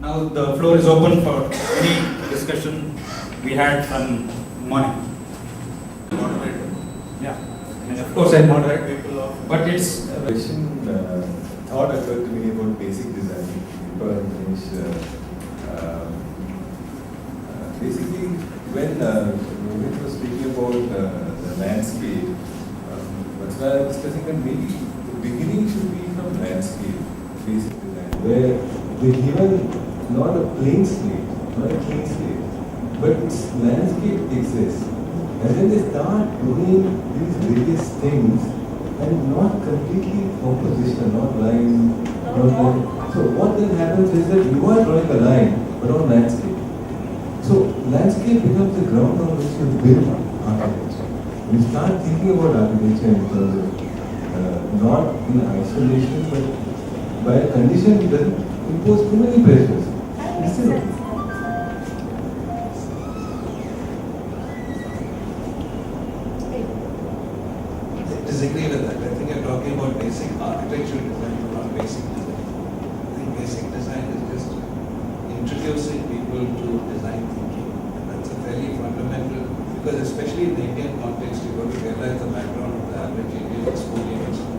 Now the floor is open for any discussion we had from morning. Moderator. Yeah, and of course I moderate, People of but it's Question thought occurred to me about basic design. Because basically, when Rohit was speaking about the landscape, that's why I was discussing that maybe the beginning should be from landscape, basic design, where they given not a plain slate, not a clean slate, but landscape exists. And then they start doing these various things and not completely composition, not line, not line. So what then happens is that you are drawing a line, but on landscape. So landscape becomes the ground on which you build architecture. You start thinking about architecture in terms of not in isolation, but by a condition it doesn't impose too many pressures. Instead of disagree with that. I think you're talking about basic architectural design, not basic design. I think basic design is just introducing people to design thinking. And that's a very fundamental, because especially in the Indian context, you've got to realize the background of the average Indian school university,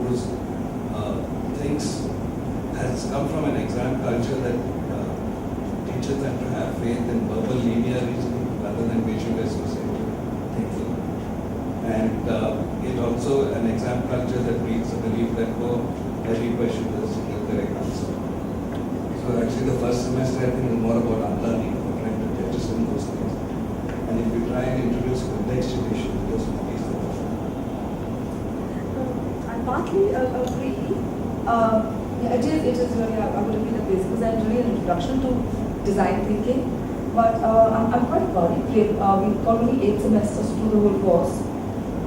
whose thinks has come from an exam culture that teaches them to have faith in verbal linear reasoning rather than visual associative thinking. And it also an exam culture that breeds the belief that every question is the correct answer. So actually the first semester I think is more about unlearning, about trying to jettison those things. And if you try and introduce contextualization, those will be the I partly agree. It is really, I would agree that basic design is really an introduction to design thinking. But I'm quite worried. We've got only 8 semesters to do the whole course.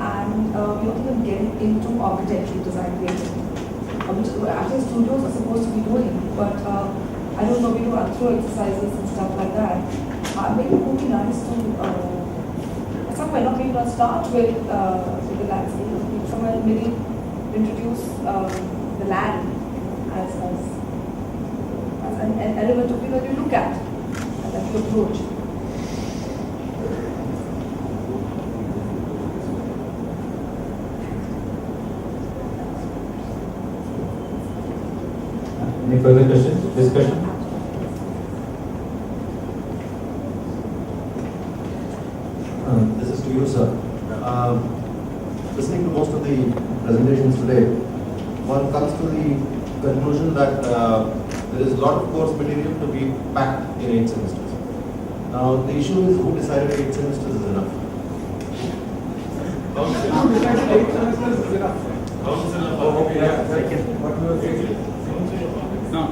And we're not even getting into architectural design thinking, which actually studios are supposed to be doing. But I don't know, we do throw exercises and stuff like that. Maybe it would be nice to, somewhere, not maybe not start with the landscape, maybe somewhere in the middle, introduce the land as an element of that you look at and that you approach. any further questions, discussion? This is to you, sir. Listening to most of the presentations today, one comes to the conclusion that there is a lot of course material to be packed in 8 semesters. Now, the issue is who decided 8 semesters is enough? no.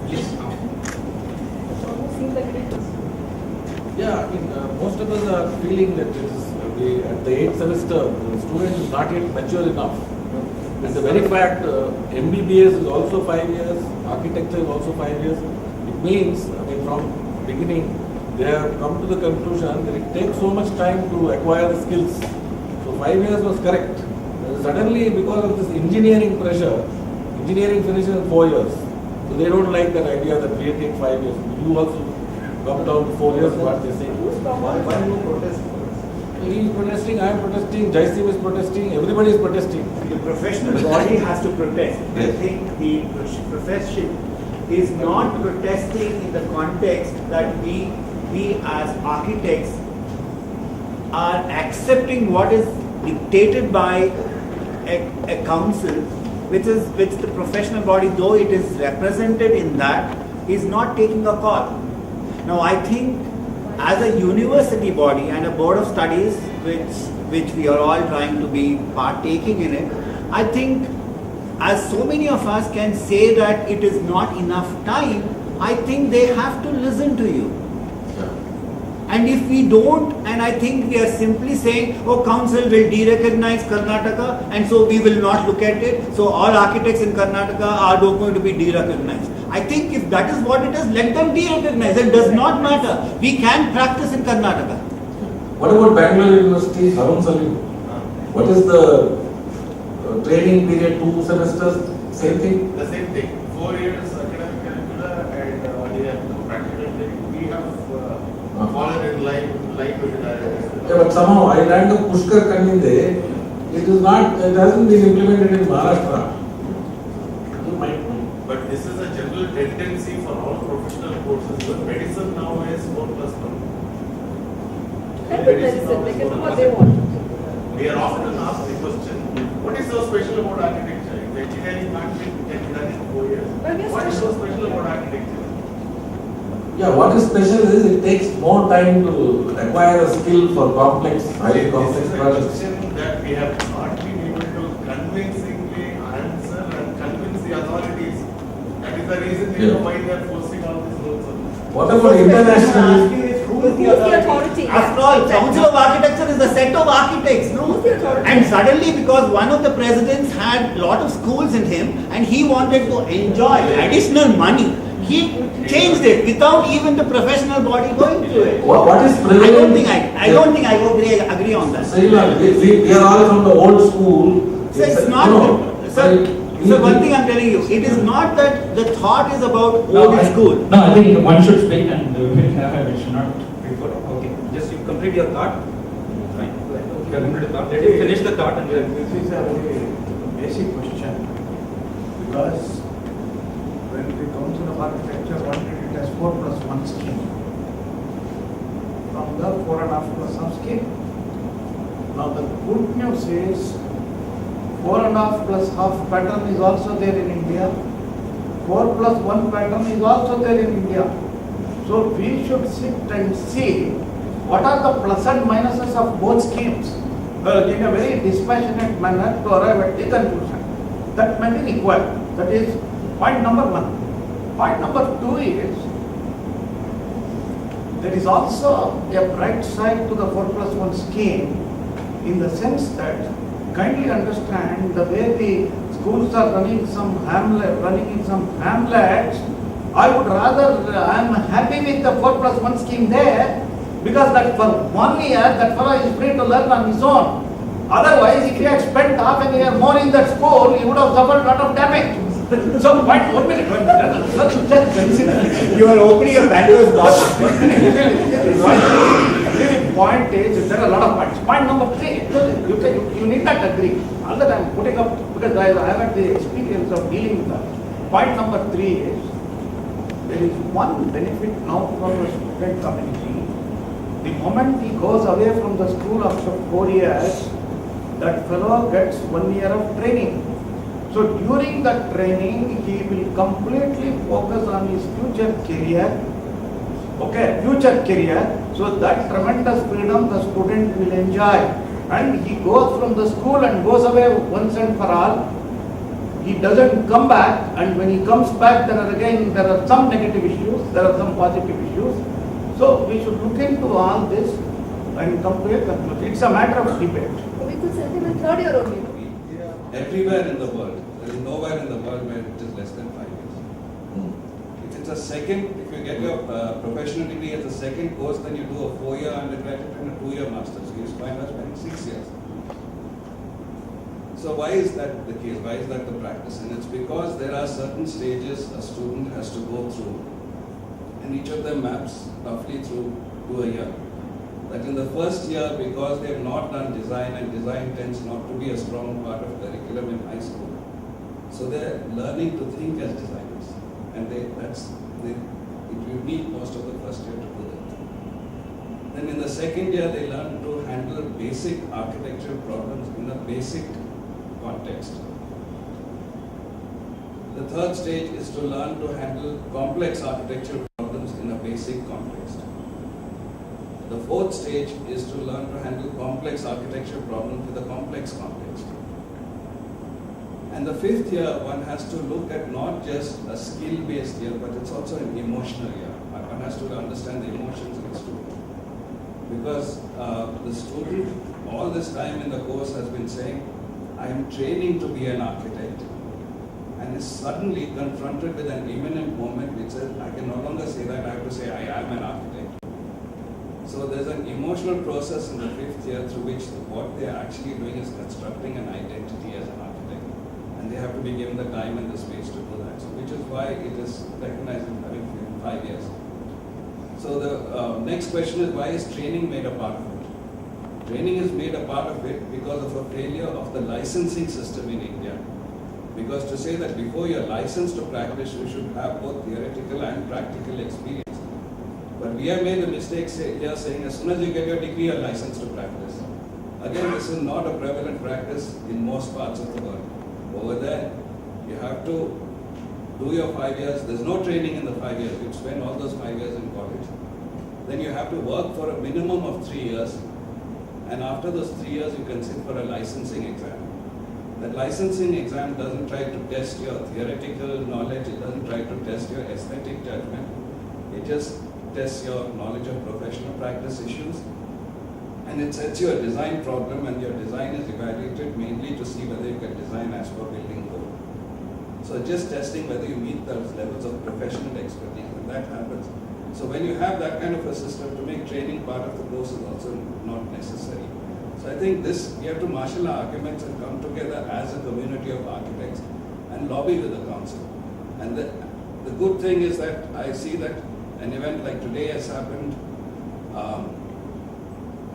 Please. It almost seems like it is. Yeah, I mean, most of us are feeling that it is at the 8th semester, the student is not yet mature enough. And the very fact, MBBS is also 5 years, architecture is also 5 years. It means, I mean, from beginning, they have come to the conclusion that it takes so much time to acquire the skills. So 5 years was correct. Suddenly, because of this engineering pressure, engineering finishes in 4 years. So they don't like that idea that we take 5 years. You also come down to 4 years, what they say. Why do you protest? He is protesting, I am protesting, Jaisim is protesting, everybody is protesting. The professional body has to protest. I think the profession is not protesting in the context that we as architects are accepting what is dictated by a council, which the professional body, though it is represented in that, is not taking a call. Now I think as a university body and a board of studies, which we are all trying to be partaking in it, I think as so many of us can say that it is not enough time, I think they have to listen to you. And if we don't, and I think we are simply saying, oh, council will de-recognize Karnataka, and so we will not look at it. So all architects in Karnataka are going to be de-recognized. I think if that is what it is, let them de-recognize. It does not matter. We can practice in Karnataka. What about Bangalore University, Harun Salim? What is the training period, 2 semesters, same thing? The same thing. 4 years somehow I learned the Pushkar Kaninde, it hasn't been implemented in Maharashtra. But this is a general tendency for all professional courses. Even medicine now is 4+1. Let them medicine, they can do what they want. We are often asked the question, what is so special about architecture? If engineering can't be done in 4 years, Well, we are what is so special. special about architecture? Yeah, what is special is it takes more time to acquire a skill for complex, highly This complex is a projects. question that we have not been able to convincingly answer and convince the authorities. That is the reason why they are forcing all these rules on us. What about international? Who is Who's the authority? After all, Council of Architecture is the set of architects, no? Who's the authority? And suddenly, because one of the presidents had lot of schools in him and he wanted to enjoy additional money, he changed it without even the professional body going through it. What is I prevalent? don't think I agree on that. Srila, we are all from the old school. So it's not, so one thing I'm telling you, it is not that the thought is about old school. No, I think one should speak and we should not before. Okay, just you complete your thought. Fine. You have completed the thought. Let you finish the thought and we'll. This is a very basic question, because when the Council of Architecture wanted it as 4+1 scheme, from the 4.5+1 scheme. Now the good news is 4.5+1 pattern is also there in India. 4+1 pattern is also there in India. So we should sit and see what are the plus and minuses of both schemes in a very dispassionate manner to arrive at the conclusion. That may be required. That is point number one. Point number two is there is also a bright side to the 4+1 scheme in the sense that kindly understand the way the schools are running in some hamlets. I would rather, I am happy with the 4+1 scheme there, because that for 1 year that fellow is free to learn on his own. Otherwise, if he had spent half a year more in that school, he would have suffered a lot of damage. So, point 1 minute, let's just consider. You are opening a Pandora's box. Point is, there are a lot of points. Point number 3, you need not agree. All that I am putting up, because I have had the experience of dealing with that. Point number 3 is, there is one benefit now for the student community. The moment he goes away from the school after 4 years, that fellow gets 1 year of training. So during that training, he will completely focus on his future career. Okay, future career. So that tremendous freedom the student will enjoy. And he goes from the school and goes away once and for all. He doesn't come back, and when he comes back, there are some negative issues, there are some positive issues. So we should look into all this and come to a conclusion. It's a matter of debate. We could send him in third year only. Everywhere in the world, there is nowhere in the world where it is less than 5 years. If it's a second, if you get your professional degree as a second course, then you do a 4-year undergraduate and a 2-year master's. You find us spending 6 years. So why is that the case? Why is that the practice? And it's because there are certain stages a student has to go through, and each of them maps roughly through to a year. That in the first year, because they have not done design, and design tends not to be a strong part of curriculum in high school, so they're learning to think as designers, and you need most of the first year to do that. Then in the second year, they learn to handle basic architectural problems in a basic context. The third stage is to learn to handle complex architectural problems in a basic context. The fourth stage is to learn to handle complex architectural problems with a complex context. And the fifth year, one has to look at not just a skill-based year, but it's also an emotional year. One has to understand the emotions of the student. Because the student, all this time in the course, has been saying, I am training to be an architect, and is suddenly confronted with an imminent moment which says, I can no longer say that, I have to say I am an architect. So there's an emotional process in the fifth year through which what they are actually doing is constructing an identity as an architect. And they have to be given the time and the space to do that. So which is why it is recognized in 5 years. So the next question is, why is training made a part of it? Training is made a part of it because of a failure of the licensing system in India. Because to say that before you're licensed to practice, you should have both theoretical and practical experience. But we have made the mistake here saying as soon as you get your degree, you're licensed to practice. Again, this is not a prevalent practice in most parts of the world. Over there, you have to do your 5 years. There's no training in the 5 years. You spend all those 5 years in college. Then you have to work for a minimum of 3 years. And after those 3 years, you can sit for a licensing exam. That licensing exam doesn't try to test your theoretical knowledge. It doesn't try to test your aesthetic judgment. It just tests your knowledge of professional practice issues. And it sets you a design problem, and your design is evaluated mainly to see whether you can design as per building code. So just testing whether you meet those levels of professional expertise, and that happens. So when you have that kind of a system, to make training part of the course is also not necessary. So I think this, we have to marshal our arguments and come together as a community of architects and lobby with the council. And the good thing is that I see that an event like today has happened.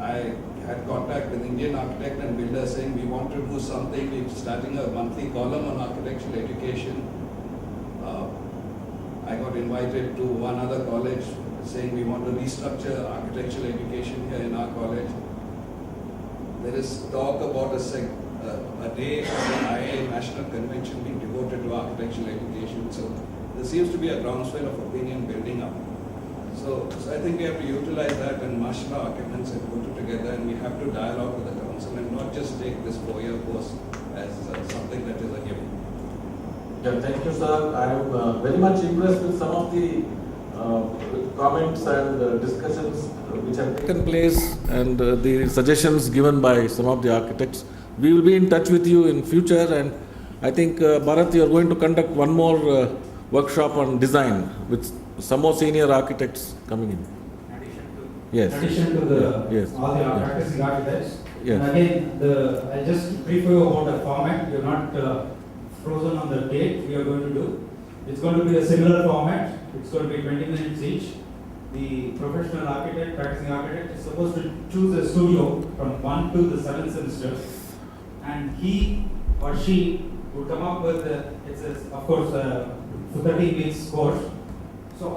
I had contact with Indian Architect and Builders saying we want to do something. We're starting a monthly column on architectural education. I got invited to one other college saying we want to restructure architectural education here in our college. There is talk about a day of the IA National Convention being devoted to architectural education. So there seems to be a groundswell of opinion building up. So I think we have to utilize that and marshal our arguments and put it together, and we have to dialogue with the council and not just take this 4-year course as something that is a given. Yeah, thank you, sir. I am very much impressed with some of the comments and discussions which have taken place, and the suggestions given by some of the architects. We will be in touch with you in future, and I think Bharat, you are going to conduct one more workshop on design with some more senior architects coming in. Yes. In addition to the Yes. all the practicing architects. Yes. And again, I just brief you about the format. You're not frozen on the date we are going to do. It's going to be a similar format. It's going to be 20 minutes each. The professional architect, practicing architect, is supposed to choose a studio from 1 to the 7th semester, and he or she would come up with of course for 13 weeks course. So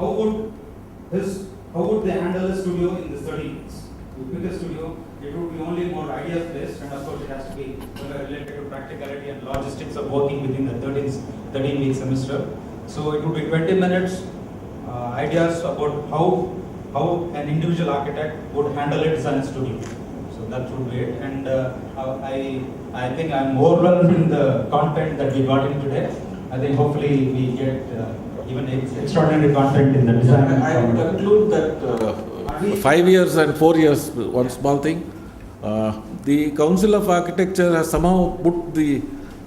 how would they handle a studio in this 13 weeks? You pick a studio, it would be only more ideas based, and of course it has to be related to practicality and logistics of working within the 13-week semester. So it would be 20 minutes, ideas about how an individual architect would handle a design studio. So that would be it. And I think I'm overwhelmed in the content that we got in today. I think hopefully we get even extraordinary content in the design. I would conclude that 5 years and 4 years, one small thing. The Council of Architecture has somehow put the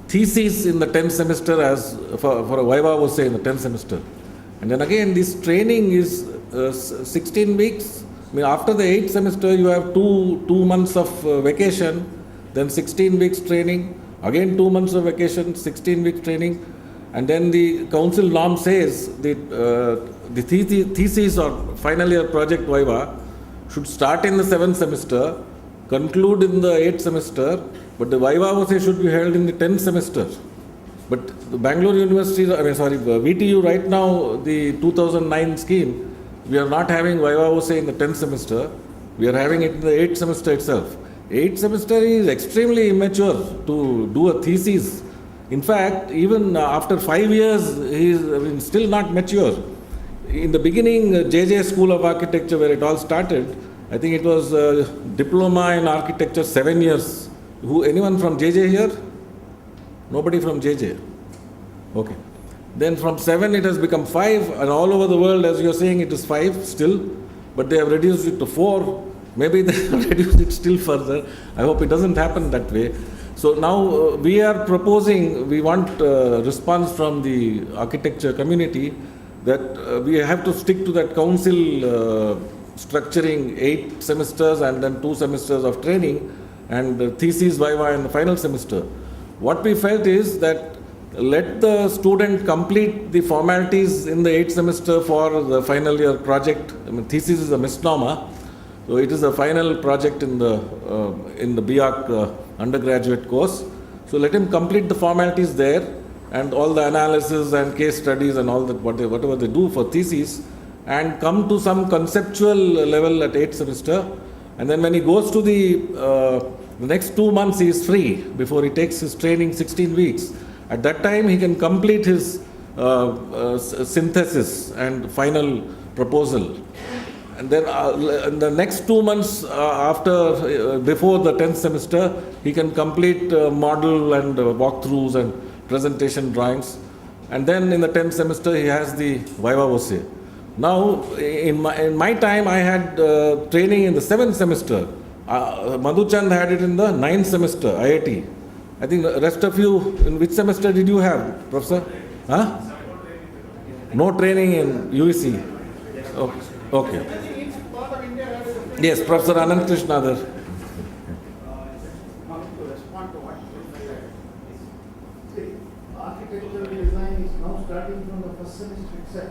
thesis in the 10th semester as for a viva was say in the 10th semester. And then again, this training is 16 weeks. I mean, after the 8th semester, you have two months of vacation, then 16 weeks training, again 2 months of vacation, 16 weeks training. And then the council norm says that the thesis or final year project viva should start in the 7th semester, conclude in the 8th semester, but the viva should be held in the 10th semester. But the Bangalore University, VTU right now, the 2009 scheme, we are not having viva in the 10th semester, we are having it in the 8th semester itself. 8th semester is extremely immature to do a thesis. In fact, even after 5 years, he is still not mature. In the beginning, JJ School of Architecture, where it all started, I think it was diploma in architecture 7 years. Anyone from JJ here? Nobody from JJ. Okay. Then from 7 it has become 5, and all over the world, as you are saying, it is 5 still, but they have reduced it to 4. Maybe they have reduced it still further. I hope it doesn't happen that way. So now we are proposing, we want response from the architecture community that we have to stick to that council structuring 8 semesters and then 2 semesters of training and thesis viva in the final semester. What we felt is that let the student complete the formalities in the 8th semester for the final year project. I mean, thesis is a misnomer. So it is a final project in the BARC undergraduate course. So let him complete the formalities there and all the analysis and case studies and all that, whatever they do for theses, and come to some conceptual level at 8th semester. And then when he goes to the next 2 months, he is free before he takes his training 16 weeks. At that time, he can complete his synthesis and final proposal. And then in the next 2 months before the 10th semester, he can complete model and walkthroughs and presentation drawings. And then in the 10th semester, he has the Viva Voce. Now, in my time, I had training in the 7th semester. Madhuchand had it in the 9th semester, IIT. I think the rest of you, in which semester did you have, Professor? Huh? No training in UEC. Okay. Yes, Professor Anand Krishna there. To respond to what you said. Architectural design is now starting from the first semester itself.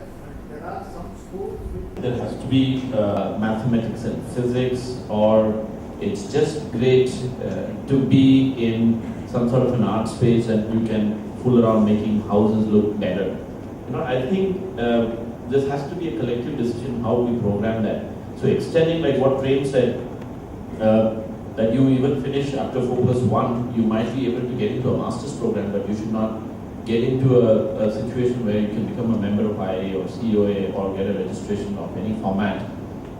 There are some schools which... There has to be mathematics and physics, or it's just great to be in some sort of an art space and you can fool around making houses look better. I think this has to be a collective decision how we program that. So extending, like what Prem said, that you even finish after 4+1, you might be able to get into a master's program, but you should not get into a situation where you can become a member of IA or COA or get a registration of any format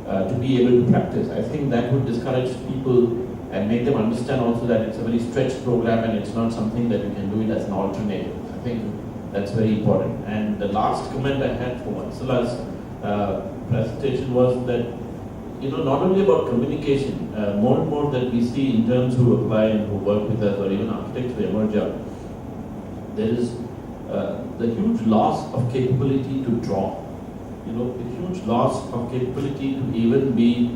to be able to practice. I think that would discourage people and make them understand also that it's a very stretched program and it's not something that you can do it as an alternative. I think that's very important. And the last comment I had for Vatsala's presentation was that, not only about communication, more and more that we see interns who apply and who work with us, or even architects who emerge up, there is the huge loss of capability to draw. The huge loss of capability to even be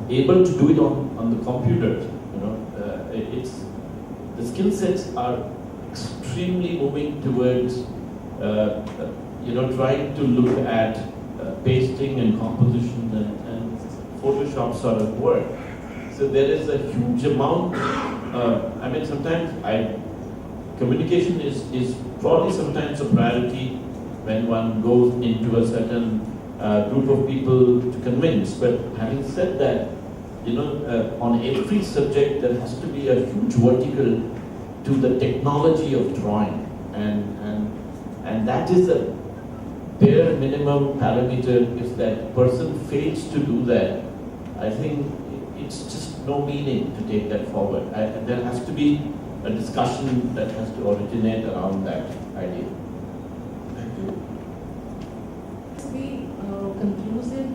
able to do it on the computer. It's the skill sets are extremely moving towards trying to look at pasting and composition and Photoshop sort of work. So there is a huge amount. Sometimes communication is probably sometimes a priority when one goes into a certain group of people to convince. But having said that, on every subject there has to be a huge vertical to the technology of drawing, and that is a bare minimum parameter. If that person fails to do that, I think it's just no meaning to take that forward. There has to be a discussion that has to originate around that idea. Thank you. To be conclusive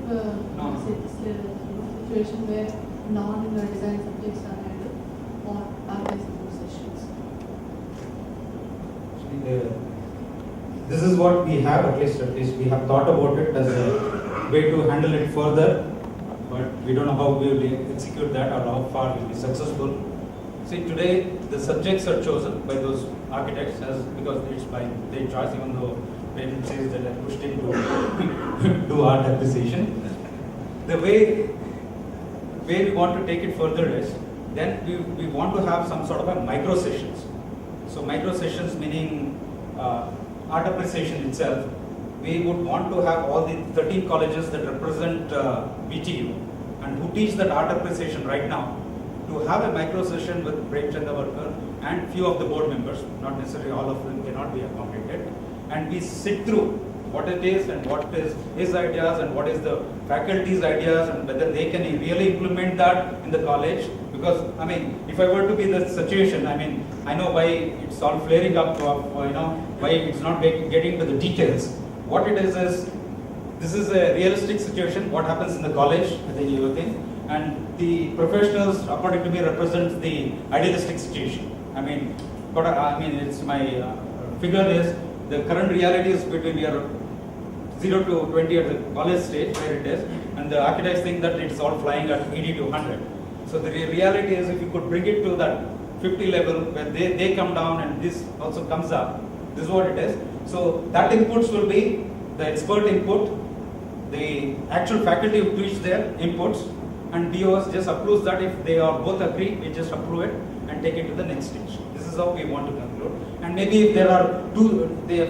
situation where non-design subjects are handled, or are there some sessions? This is what we have, at least we have thought about it as a way to handle it further, but we don't know how we will execute that or how far we will be successful. See, today the subjects are chosen by those architects because it's by their choice, even though parents says that they're pushed into do art appreciation. The way we want to take it further is, then we want to have some sort of a micro sessions. So micro sessions meaning art appreciation itself. We would want to have all the 13 colleges that represent BTU and who teach that art appreciation right now, to have a micro session with Prem Chandavarkar and few of the board members, not necessarily all of them cannot be accommodated, and we sit through what it is and what is his ideas and what is the faculty's ideas and whether they can really implement that in the college. Because if I were to be in the situation, I know why it's all flaring up, why it's not getting to the details. What it is this is a realistic situation, what happens in the college, I think you think, and the professionals, according to me, represents the idealistic situation. It's my figure is, the current reality is between your 0 to 20 at the college stage, where it is, and the architects think that it's all flying at 80 to 100. So the reality is, if you could bring it to that 50 level, where they come down and this also comes up, this is what it is. So that inputs will be the expert input, the actual faculty will teach their inputs, and DOS just approves that. If they are both agree, we just approve it and take it to the next stage. This is how we want to conclude. And maybe if there are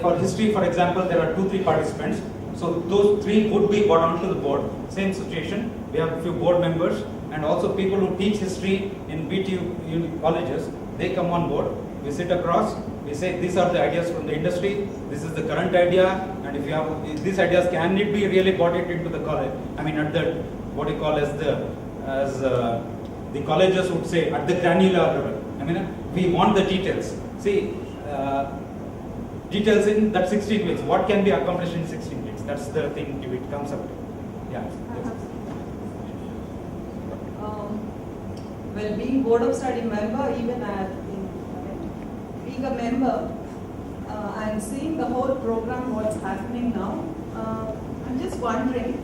for history, for example, there are 2-3 participants. So those 3 would be brought onto the board. Same situation. We have a few board members and also people who teach history in BTU colleges. They come on board. We sit across. We say these are the ideas from the industry. This is the current idea, and if you have these ideas, can it be really brought it into the college? I mean, at the what you call as the colleges would say at the granular level. I mean, we want the details. See, details in that 16 weeks. What can be accomplished in 16 weeks? That's the thing if it comes up. Yeah. Well, being board of study member, even being a member and seeing the whole program, what's happening now, I'm just wondering,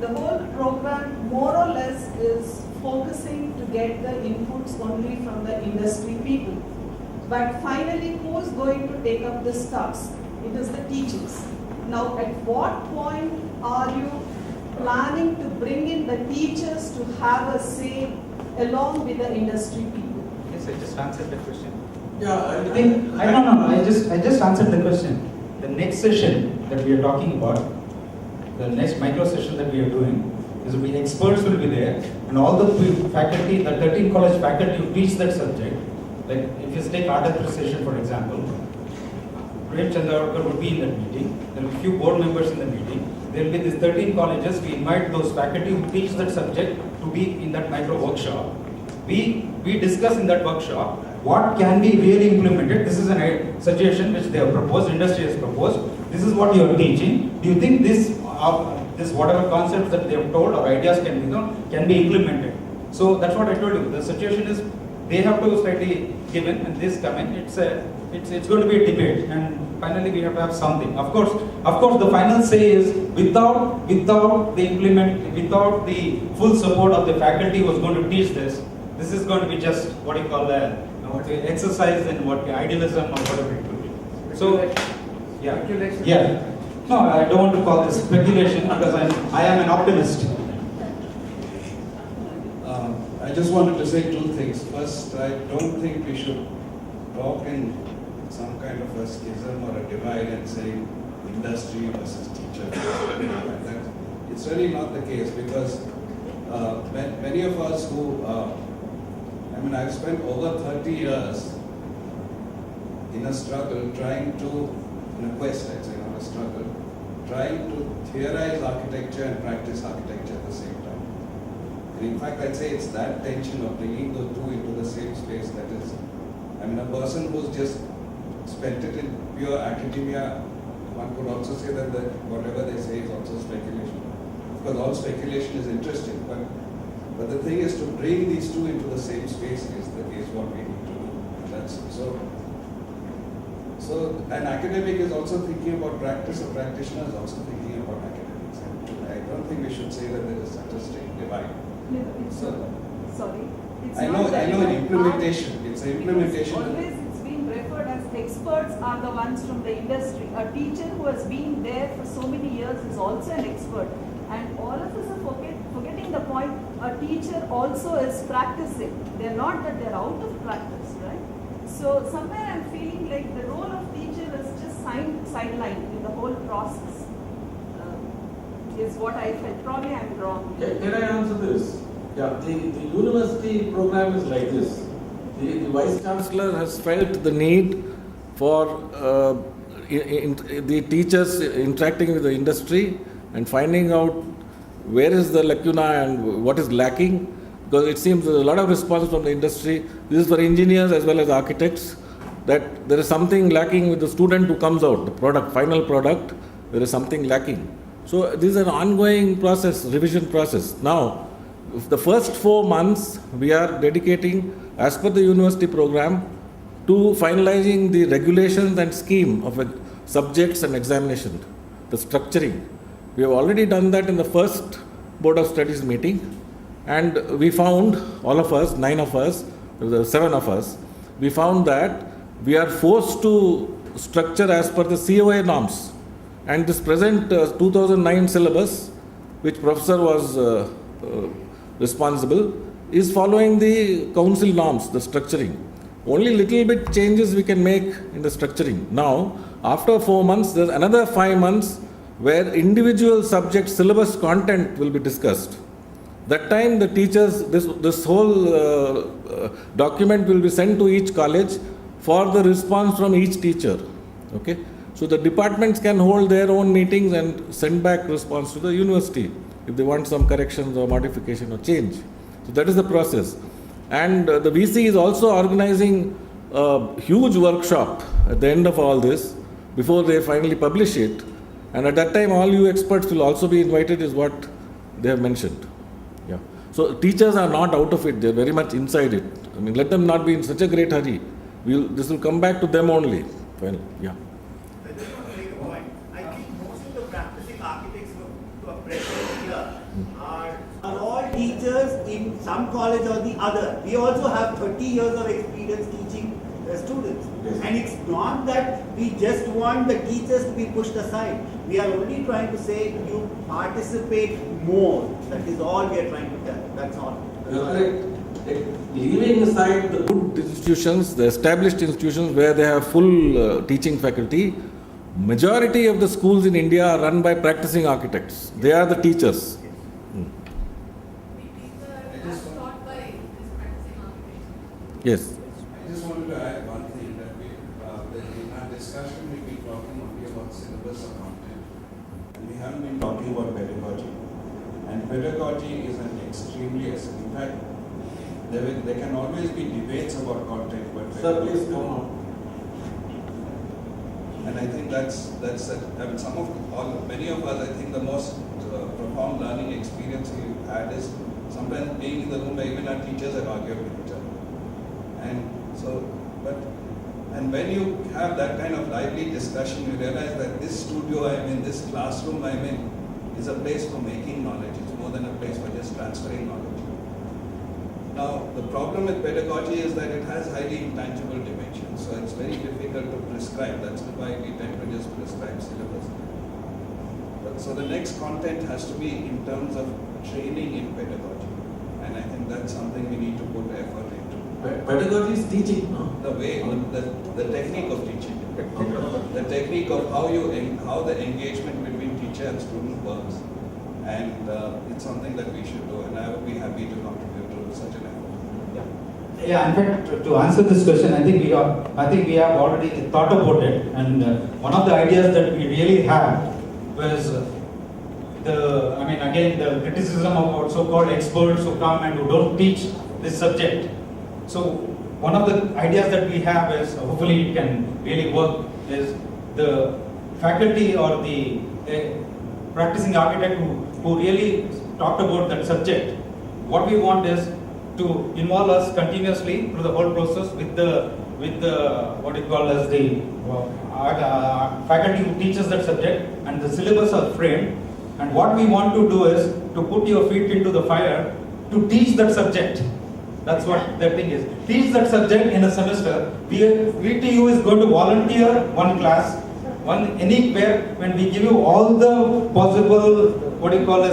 the whole program more or less is focusing to get the inputs only from the industry people. But finally, who's going to take up this task? It is the teachers. Now, at what point are you planning to bring in the teachers to have a say along with the industry people? Yes, I just answered the question. Yeah, I just answered the question. The next session that we are talking about, the next micro session that we are doing, is the experts will be there, and all the faculty, the 13 college faculty who teach that subject. Like if you take art appreciation, for example, Prem Chandravarkar would be in that meeting. There will be a few board members in the meeting. There will be these 13 colleges. We invite those faculty who teach that subject to be in that micro workshop. We discuss in that workshop what can be really implemented. This is a suggestion which they have proposed, industry has proposed. This is what you are teaching. Do you think this whatever concepts that they have told or ideas can be implemented? So that's what I told you. The situation is they have to slightly give in and this come in. It's going to be a debate, and finally we have to have something. Of course, the final say is without the full support of the faculty who is going to teach this. This is going to be just what you call exercise in idealism or whatever it could be. So, yeah. No, I don't want to call this speculation because I am an optimist. I just wanted to say 2 things. First, I don't think we should talk in some kind of a schism or a divide and say industry versus teacher. It's really not the case because many of us who, I've spent over 30 years in a struggle trying to, in a quest, I'd say, not a struggle, trying to theorize architecture and practice architecture at the same time. And in fact, I'd say it's that tension of bringing the two into the same space that is, a person who's just spent it in pure academia, one could also say that whatever they say is also speculation. Of course, all speculation is interesting, but the thing is to bring these two into the same space is what we need to do. That's so an academic is also thinking about practice, a practitioner is also thinking about academics. And I don't think we should say that there is such a strict divide. Sorry. I know in implementation, it's an implementation. Always it's been referred as experts are the ones from the industry. A teacher who has been there for so many years is also an expert. And all of us are forgetting the point, a teacher also is practicing. They're not that they're out of practice, right? So somewhere I'm feeling like the role of teacher is just sidelined in the whole process. Is what I felt. Probably I'm wrong. Can I answer this? Yeah, the university program is like this. The Vice Chancellor has felt the need for the teachers interacting with the industry and finding out where is the lacuna and what is lacking, because it seems there's a lot of response from the industry. This is for engineers as well as architects, that there is something lacking with the student who comes out, the final product, there is something lacking. So this is an ongoing process, revision process. Now, the first 4 months we are dedicating, as per the university program, to finalizing the regulations and scheme of subjects and examination, the structuring. We have already done that in the first Board of Studies meeting, and we found, all of us, 9 of us, 7 of us, we found that we are forced to structure as per the COA norms. And this present 2009 syllabus which professor was responsible, is following the council norms, the structuring. Only little bit changes we can make in the structuring. Now, after 4 months, there's another 5 months where individual subject syllabus content will be discussed. That time the teachers, this whole document will be sent to each college for the response from each teacher. Okay? So the departments can hold their own meetings and send back response to the university if they want some corrections or modification or change. So that is the process. And the VC is also organizing a huge workshop at the end of all this before they finally publish it. And at that time, all you experts will also be invited, is what they have mentioned. Yeah. So teachers are not out of it; they're very much inside it. I mean, let them not be in such a great hurry. This will come back to them only. Finally, yeah. I just want to make a point. I think most of the practicing architects who are present here are all teachers in some college or the other. We also have 30 years of experience teaching students. Yes. And it's not that we just want the teachers to be pushed aside. We are only trying to say you participate more. That is all we are trying to tell. That's all. Leaving aside the good institutions, the established institutions where they have full teaching faculty, majority of the schools in India are run by practicing architects. They are the teachers. Yes. I just wanted to add one thing, that in our discussion we've been talking only about syllabus or content, and we haven't been talking about pedagogy. And pedagogy is an extremely, in fact, there can always be debates about content, but Sir, please come on. And I think that's I mean, many of us, I think the most profound learning experience we've had is sometimes being in the room where even our teachers have argued with each other. And when you have that kind of lively discussion, you realize that this studio I'm in, this classroom I'm in, is a place for making knowledge. It's more than a place for just transferring knowledge. Now, the problem with pedagogy is that it has highly intangible dimensions, so it's very difficult to prescribe. That's why we tend to just prescribe syllabus. So the next content has to be in terms of training in pedagogy, and I think that's something we need to put effort into. Pedagogy is teaching, no? The way, the technique of teaching, the technique of how the engagement between teacher and student works, and it's something that we should do, and I would be happy to contribute to such an effort. Yeah, in fact, to answer this question, I think we have already thought about it, and one of the ideas that we really had was the criticism about so-called experts who come and who don't teach this subject. So one of the ideas that we have is, hopefully it can really work, is the faculty or the practicing architect who really talked about that subject. What we want is to involve us continuously through the whole process with the what you call as the faculty who teaches that subject, and the syllabus are framed. And what we want to do is to put your feet into the fire to teach that subject. That's what the thing is. Teach that subject in a semester. VTU is going to volunteer one class, anywhere, when we give you all the possible,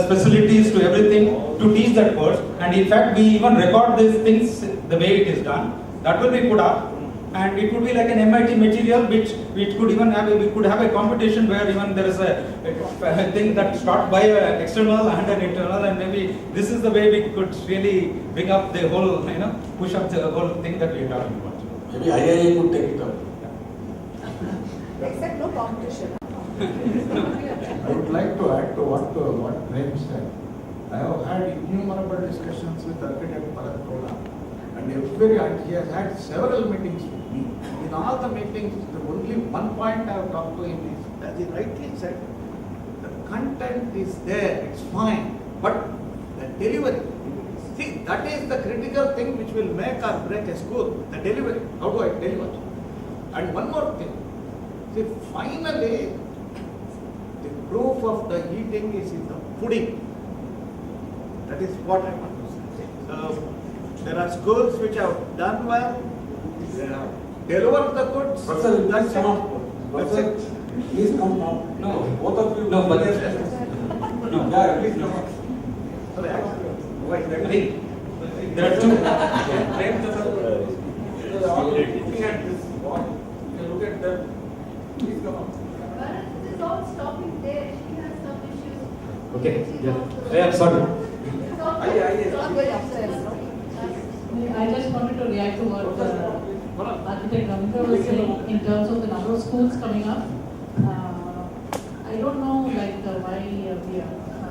facilities to everything to teach that course. And in fact, we even record these things the way it is done. That will be put up. And it would be like an MIT material, which could even have we could have a competition where even there is a thing that's taught by an external and an internal, and maybe this is the way we could really bring up the whole, push up the whole thing that we are talking about. Maybe IIA could take it up. Except no competition. I would like to add to what Prem said. I have had innumerable discussions with architect Bharat Kola, and he has had several meetings with me. In all the meetings, the only one point I have talked to him is, as he rightly said, the content is there, it's fine, but the delivery. See, that is the critical thing which will make or break a school, the delivery. How do I deliver? And one more thing. See, finally, the proof of the eating is in the pudding. That is what I want to say. So, there are schools which have done well, they have delivered the goods. Professor, That's please come it. on. Please come on. No. Both of you. No, but Yeah, please come on. I think there are two. Looking at this wall, you can look at them. Please come on. But it is all stopping there. She has some issues. Okay, She's yeah. also- Yeah, sorry. It's all- Aye. it's all going upstairs, no? I just wanted to react to what Architect Ravindra was saying in terms of the number of schools coming up. I don't know why we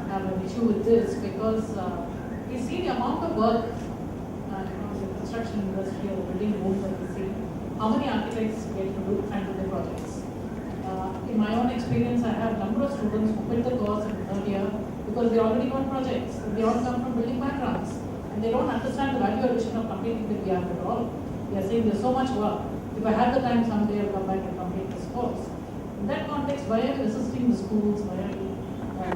have an issue with this because we see the amount of work, the construction industry or building homes that we see, how many architects get to do and do their projects. In my own experience, I have a number of students who quit the course in the third year because they already got projects. They all come from building backgrounds. And they don't understand the value addition of completing the PR at all. They are saying there's so much work. If I have the time someday, I'll come back and complete this course. In that context, why are we assisting the schools? Why are we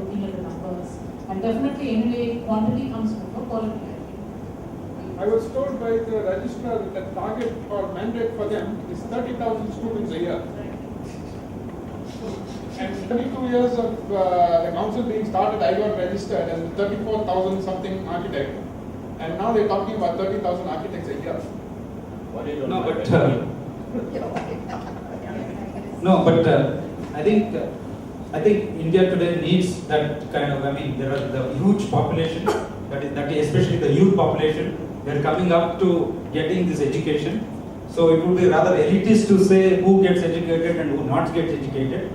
looking at the numbers? And definitely, anyway, quantity comes before quality, I think. I was told by the registrar that the target or mandate for them is 30,000 students a year. And 22 years of the council being started, I got registered as 34,000 something architect. And now they're talking about 30,000 architects a year. No, but I think India today needs that kind of. I mean, there are the huge population that is especially the youth population. They're coming up to getting this education. So it would be rather elitist to say who gets educated and who not gets educated.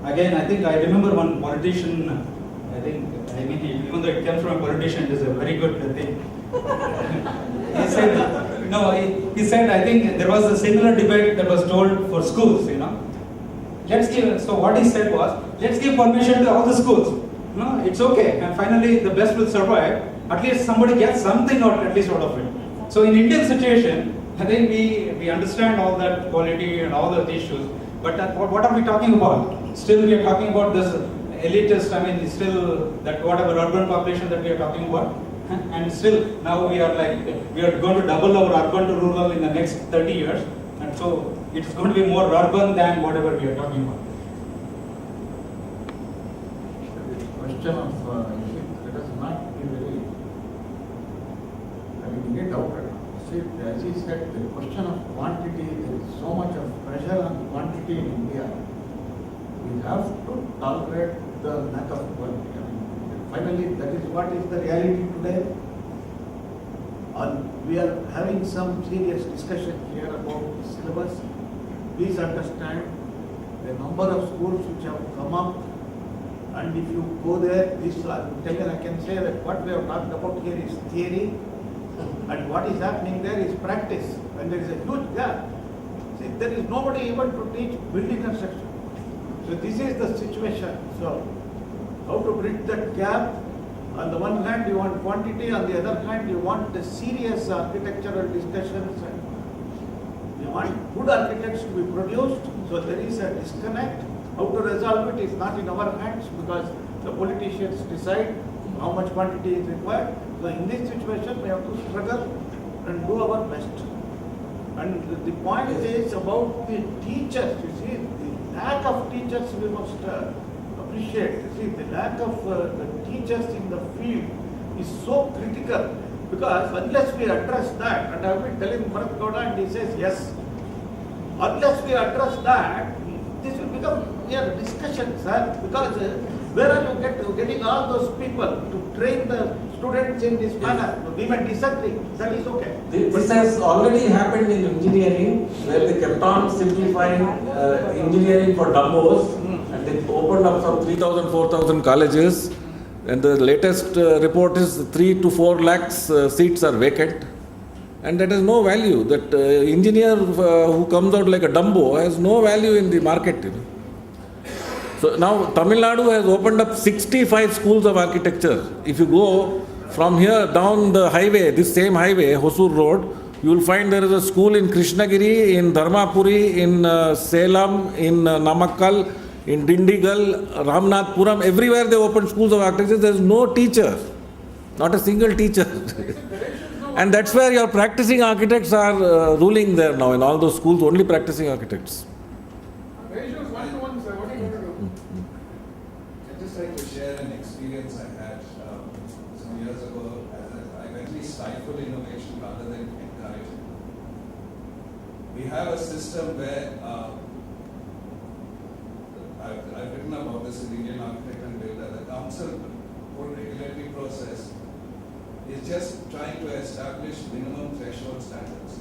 Again, I think I remember one politician. I mean, even though it comes from a politician, it is a very good thing. He said, no, he said, I think there was a similar debate that was told for schools, so what he said was, let's give permission to all the schools. No, it's okay. And finally, the best will survive. At least somebody gets something out, at least out of it. So in Indian situation, I think we understand all that quality and all the issues. But what are we talking about? Still, we are talking about this elitist, still that whatever urban population that we are talking about. And still, now we are going to double our urban to rural in the next 30 years. And so, it's going to be more urban than whatever we are talking about. Question of, let us not be very, get out. See, as he said, the question of quantity, there is so much of pressure on quantity in India. We have to tolerate the lack of quality. Finally, that is what is the reality today. We are having some serious discussion here about the syllabus. Please understand the number of schools which have come up, and if you go there, I can say that what we have talked about here is theory, and what is happening there is practice, and there is a huge gap. See, there is nobody even to teach building construction. So this is the situation. So how to bridge that gap? On the one hand, you want quantity, on the other hand, you want the serious architectural discussions, and you want good architects to be produced. So there is a disconnect. How to resolve it is not in our hands because the politicians decide how much quantity is required. So in this situation, we have to struggle and do our best. And the point is about the teachers. You see, the lack of teachers we must appreciate. You see, the lack of the teachers in the field is so critical because unless we address that, and I have been telling Bharat Gowda and he says yes, unless we address that, this will become a discussion, sir, because where are you getting all those people to train the students in this manner? We may disagree, that is okay. This has already happened in engineering, where they kept on simplifying engineering for dumbos, and they opened up some 3,000, 4,000 colleges, and the latest report is 3 to 4 lakhs seats are vacant, and that has no value. That engineer who comes out like a dumbo has no value in the market. So now Tamil Nadu has opened up 65 schools of architecture. If you go from here down the highway, this same highway, Hosur Road, you will find there is a school in Krishnagiri, in Dharmapuri, in Salem, in Namakkal, in Dindigal, Ramnathpuram. Everywhere they open schools of architecture. There is no teacher, not a single teacher. And that's where your practicing architects are ruling there now. In all those schools, only practicing architects. Ratios 1 to 1, sir. What are you going to do? like to share an experience I had some years ago. I actually stifle innovation rather than encourage it. We have a system where I've written about this in Indian Architect and Builder. The council whole regulatory process is just trying to establish minimum threshold standards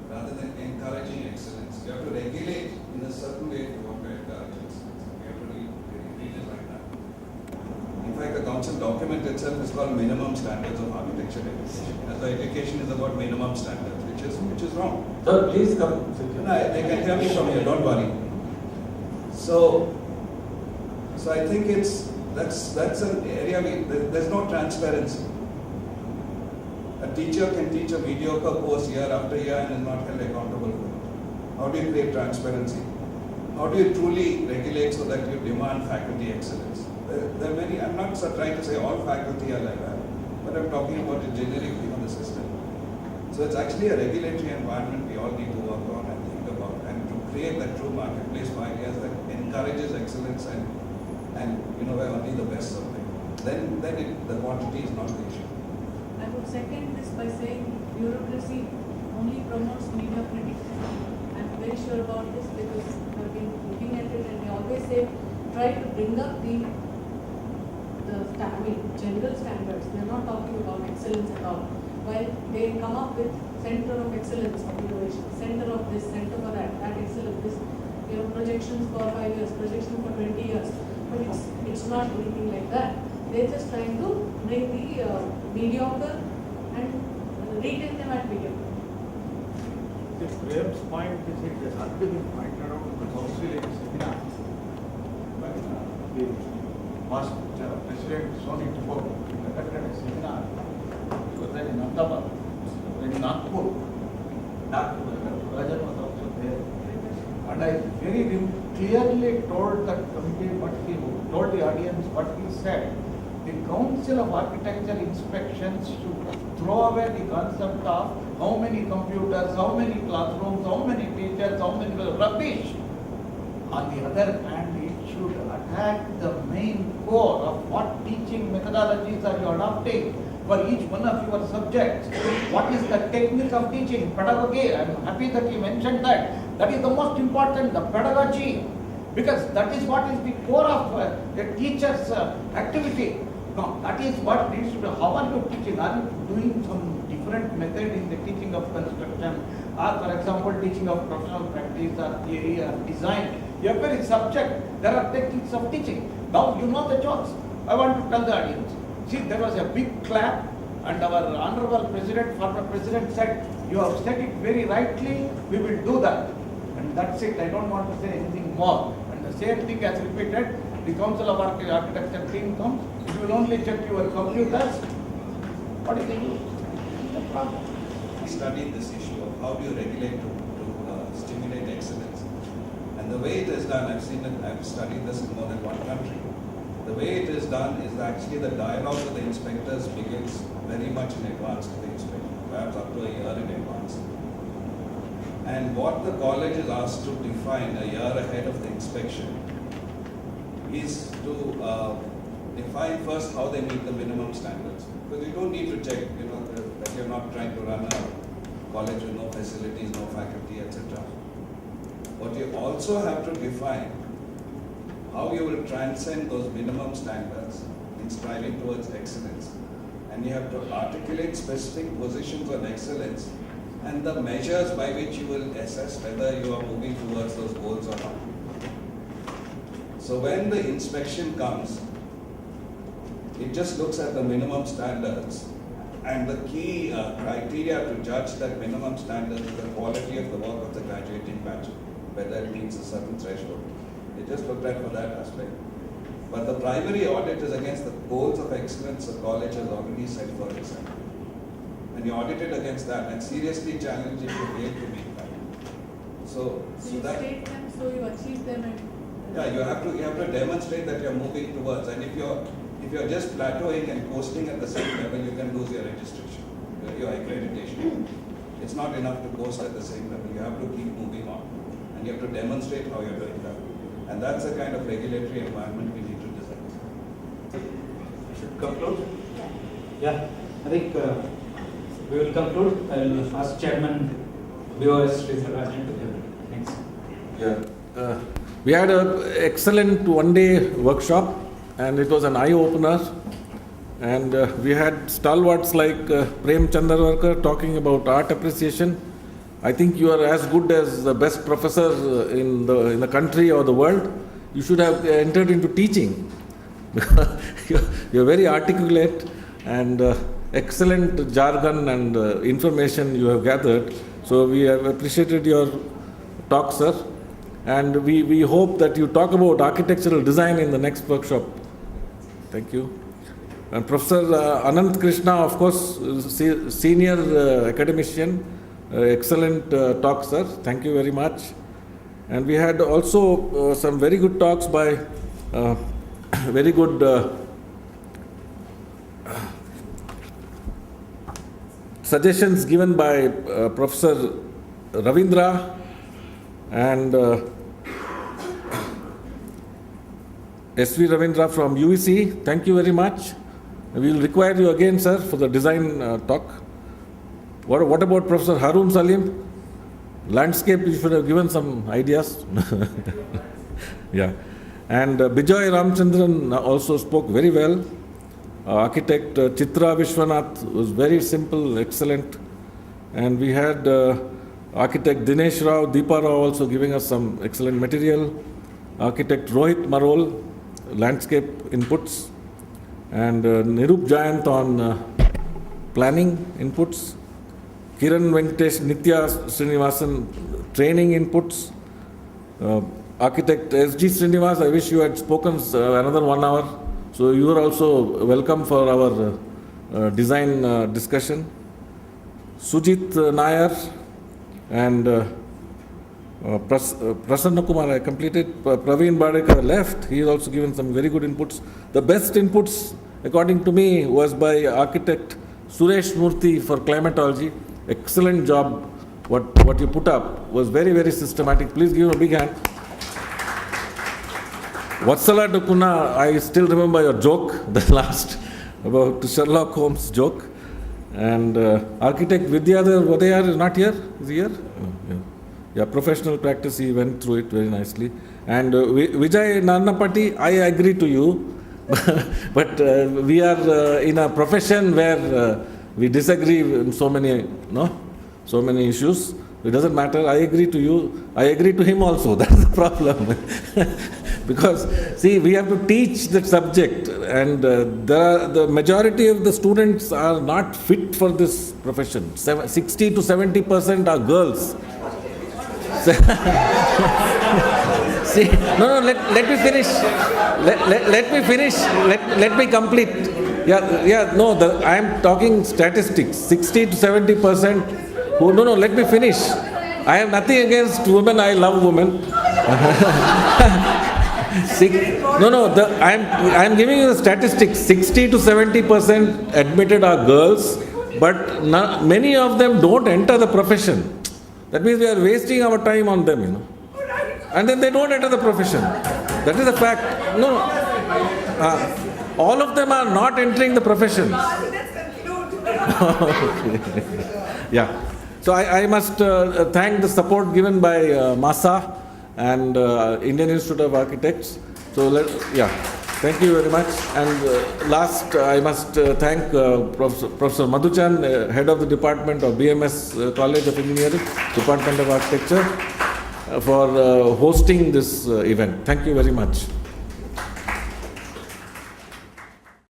rather than encouraging excellence. You have to regulate in a certain way if you want to encourage excellence. You have to read it like that. In fact, the council document itself is called Minimum Standards of Architecture Education. As the education is about minimum standards, which is wrong. Sir, please come. No, they can hear me from here, don't worry. So I think that's an area there's no transparency. A teacher can teach a mediocre course year after year and is not held accountable for it. How do you create transparency? How do you truly regulate so that you demand faculty excellence? There are many, I'm not trying to say all faculty are like that, but I'm talking about it generically on the system. So it's actually a regulatory environment we all need to work on and think about, and to create that true marketplace for ideas that encourages excellence and where only the best survive. Then the quantity is not the issue. I would second this by saying bureaucracy only promotes mediocrity. I'm very sure about this because I've been looking at it, and they always say try to bring up the general standards. They're not talking about excellence at all. While they come up with center of excellence of innovation, center of this, center for that excellence, this, projections for 5 years, projections for 20 years. But it's not anything like that. They're just trying to bring the mediocre and retain them at mediocre. This Graham's point is it has already been pointed out in the council in seminar. But the past President Sony Tibor conducted a seminar. It was then in Ahmedabad, in Nagpur. Rajan was also there. And I very clearly told that committee told the audience what he said. The Council of Architecture Inspections should throw away the concept of how many computers, how many classrooms, how many teachers, how many rubbish. On the other hand, it should attack the main core of what teaching methodologies are you adopting for each one of your subjects. What is the technique of teaching? Pedagogy. I am happy that you mentioned that. That is the most important, the pedagogy. Because that is what is the core of a teacher's activity. No, that is what needs to be. How are you teaching? Are you doing some different method in the teaching of construction? Or for example, teaching of professional practice or theory or design? Every subject, there are techniques of teaching. Now you know the jokes. I want to tell the audience. See, there was a big clap and our honorable president, former president said, you have said it very rightly, we will do that. And that's it, I don't want to say anything more. And the same thing as repeated, the Council of Architecture team comes, it will only check your computers. What is the problem? We studied this issue of how do you regulate to stimulate excellence. And the way it is done, I've studied this in more than one country. The way it is done is actually the dialogue with the inspectors begins very much in advance to the inspection, perhaps up to a year in advance. And what the college is asked to define a year ahead of the inspection is to define first how they meet the minimum standards. Because you don't need to check, that you're not trying to run a college with no facilities, no faculty, etc. What you also have to define how you will transcend those minimum standards in striving towards excellence. And you have to articulate specific positions on excellence and the measures by which you will assess whether you are moving towards those goals or not. So when the inspection comes, it just looks at the minimum standards, and the key criteria to judge that minimum standards is the quality of the work of the graduating batch, whether it meets a certain threshold. They just looked at for that aspect. But the primary audit is against the goals of excellence the college has already set for itself. And you audit it against that and seriously challenge if you fail to meet that. So you that, state them, so you achieve them, and yeah, you have to demonstrate that you're moving towards. And if you're just plateauing and coasting at the same level, you can lose your registration, your accreditation. It's not enough to coast at the same level. You have to keep moving on, and you have to demonstrate how you're doing that. And that's the kind of regulatory environment we need to design. conclude? Yeah, I think we will conclude. I will ask Chairman BOS Sri Saravajan to give it. Thanks. Yeah. We had an excellent one-day workshop, and it was an eye-opener. And we had stalwarts like Prem Chandravarkar talking about art appreciation. I think you are as good as the best professor in the country or the world. You should have entered into teaching. You're very articulate and excellent jargon and information you have gathered. So we have appreciated your talk, sir. And we hope that you talk about architectural design in the next workshop. Thank you. And Professor Anant Krishna, of course, senior academician, excellent talk, sir. Thank you very much. And we had also some very good talks by very good suggestions given by Professor Ravindra and S.V. Ravindra from UEC. Thank you very much. We will require you again, sir, for the design talk. What about Professor Harun Salim? Landscape, you should have given some ideas. Yeah. And Bijoy Ramchandran also spoke very well. Architect Chitra Vishwanath was very simple, excellent. And we had architect Dinesh Rao, Deepa Rao also giving us some excellent material. Architect Rohit Marol, landscape inputs. And Nirup Jayant on planning inputs. Kiran Venkatesh, Nitya Srinivasan, training inputs. Architect S.G. Srinivas, I wish you had spoken another 1 hour. So you are also welcome for our design discussion. Sujit Nair and Prasanna Kumar, I completed. Praveen Badekar left. He has also given some very good inputs. The best inputs, according to me, was by architect Suresh Murthy for climatology. Excellent job. What you put up was very, very systematic. Please give him a big hand. Vatsala Dukuna, I still remember your joke, the last, about Sherlock Holmes joke. And architect Vidyadhar Vodayar is not here? Is he here? Oh, yeah, professional practice, he went through it very nicely. And Vijay Narnapati, I agree to you, but we are in a profession where we disagree in so many issues. It doesn't matter, I agree to you, I agree to him also, that's the problem. Because, see, we have to teach the subject, and the majority of the students are not fit for this profession. 60 to 70% are girls. See, no, let me finish. Let me finish. Let me complete. I am talking statistics. 60 to 70%. No, let me finish. I have nothing against women. I love women. I am giving you the statistics. 60 to 70% admitted are girls, but many of them don't enter the profession. That means we are wasting our time on them, and then they don't enter the profession. That is a fact. All of them are not entering the profession. Okay. Yeah. So I must thank the support given by MASA and Indian Institute of Architects. So thank you very much. And last, I must thank Professor Madhuchan, head of the department of BMS College of Engineering, Department of Architecture, for hosting this event. Thank you very much.